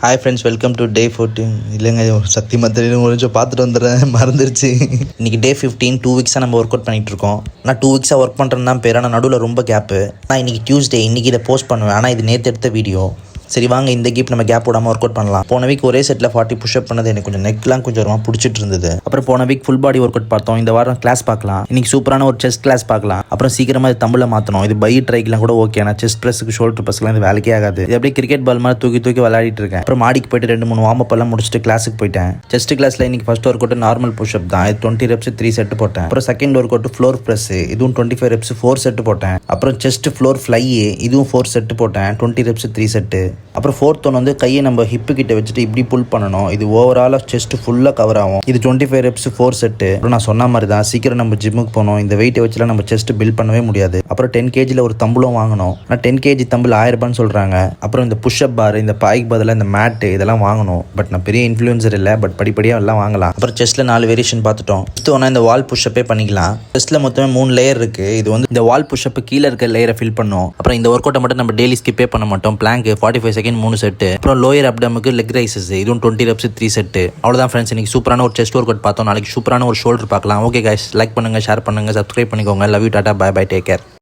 Hi friends, welcome to day 14. இல்லைங்க, சக்தி மந்திரம் கொஞ்சம் பார்த்துட்டு வந்துடுறேன், மறந்துடுச்சு. இன்றைக்கி டே 15, 2 வீக்ஸாக நம்ம ஒர்க் அவுட் பண்ணிகிட்டு இருக்கோம். நான் 2 வீக்ஸாக ஒர்க் பண்ணுறேன்னு தான் பேர், ஆனால் நடுவில் ரொம்ப கேப்பு. நான் இன்றைக்கி டியூஸ்டே, இன்றைக்கி இதை போஸ்ட் பண்ணுவேன், ஆனால் இது நேற்று எடுத்த வீடியோ. சரி வாங்க, இந்த கீப் நம்ம கேப் விடாமல் ஒர்க் அவுட் பண்ணலாம். போன வீக் ஒரே செட்டில் 40 புஷ்அப் பண்ணது எனக்கு கொஞ்சம் நெக்லாம் கொஞ்சம் ரொம்ப பிடிச்சிட்டு இருந்தது. அப்புறம் போன week full body work out பார்த்தோம். இந்த வாரம் கிளாஸ் பார்க்கலாம். இன்னைக்கு சூப்பரான ஒரு செஸ்ட் கிளாஸ் பார்க்கலாம். அப்புறம் சீக்கிரமாக இது தமிழில் மாற்றணும். இது பை ட்ரைக்கெலாம் கூட ஓகே, ஆனால் செஸ்ட் ப்ரெஸ்ஸுக்கு ஷோல்டர் ப்ரெஸ்லாம் இது வேலைக்கே ஆகாது. இது அப்படியே கிரிக்கெட் பால் மாதிரி தூக்கி தூக்கி விளையாடிட்டு இருக்கேன். அப்புறம் மாடிக்கு போயிட்டு 2-3 வார்ம் அப் எல்லாம் முடிச்சுட்டு கிளாஸுக்கு போயிட்டேன். செஸ்ட் கிளாஸில் இன்னைக்கு first workout normal pushup தான். இது 20 reps 3 செட் போட்டேன். அப்புறம் second workout floor press, இதுவும் 25 reps 4 செட் போட்டேன். அப்புறம் செஸ்ட் ஃப்ளோர் ஃப்ளை, இதுவும் 4 செட் போட்டேன். 20 reps 3 செட்டு. அப்புறம் ஃபோர்த் ஒன் வந்து கையை நம்ம ஹிப்பு கிட்ட வச்சுட்டு இப்படி புல் பண்ணணும். இது ஓவராலாக செஸ்ட் ஃபுல்லாக கவர் ஆகும். இது 25 reps 4 செட்டு. அப்புறம் நான் சொன்ன மாதிரி தான், சீக்கிரம் நம்ம ஜிம்முக்கு போகணும். இந்த வெயிட்டை வச்சுலாம் நம்ம செஸ்ட் பில்ட் பண்ணவே முடியாது. அப்புறம் 10 kg ஒரு தம்புளும் வாங்கணும். நான் 10 kg தம்பிள் 1000 ரூபான்னு சொல்கிறாங்க. அப்புறம் இந்த புஷ்அப் பார், இந்த பாய்க்கு பதிலாக இந்த மேட்டு இதெல்லாம் வாங்கணும். பட் நான் பெரிய இன்ஃப்ளூயன்சர் இல்லை, பட் படிப்படியாக எல்லாம் வாங்கலாம். அப்புறம் செஸ்ட்டில் 4 வேரியேஷன் பார்த்துட்டோம். ஒன்றா இந்த வால் புஷ்அப்பே பண்ணிக்கலாம். செஸ்ட்டில் மொத்தமே 3 லேயர் இருக்குது. இது வந்து இந்த வால் புஷ்அப்பு கீழே இருக்க லேயரை ஃபில் பண்ணும். அப்புறம் இந்த ஒர்க் அவுட்டை மட்டும் நம்ம டெய்லி ஸ்கிப்பே பண்ண மாட்டோம். Plank 45 second 3 set. அப்புறம் லோயர் அப்டமுக்கு லெக் ரைசஸ், இதுவும் 20 reps 3 செட்டு. அவ்வளோதான் ஃப்ரெண்ட்ஸ், இன்னைக்கு சூப்பரான ஒரு செஸ்ட் ஒர்க் அவுட் பார்த்தோம். நாளைக்கு சூப்பரான ஒரு ஷோல்டர் பார்க்கலாம். ஓகே கைஸ், லைக் பண்ணுங்கள், ஷேர் பண்ணுங்கள், சப்ஸ்கிரைப் பண்ணிக்கோங்க. Love you, tata, bye bye, take care.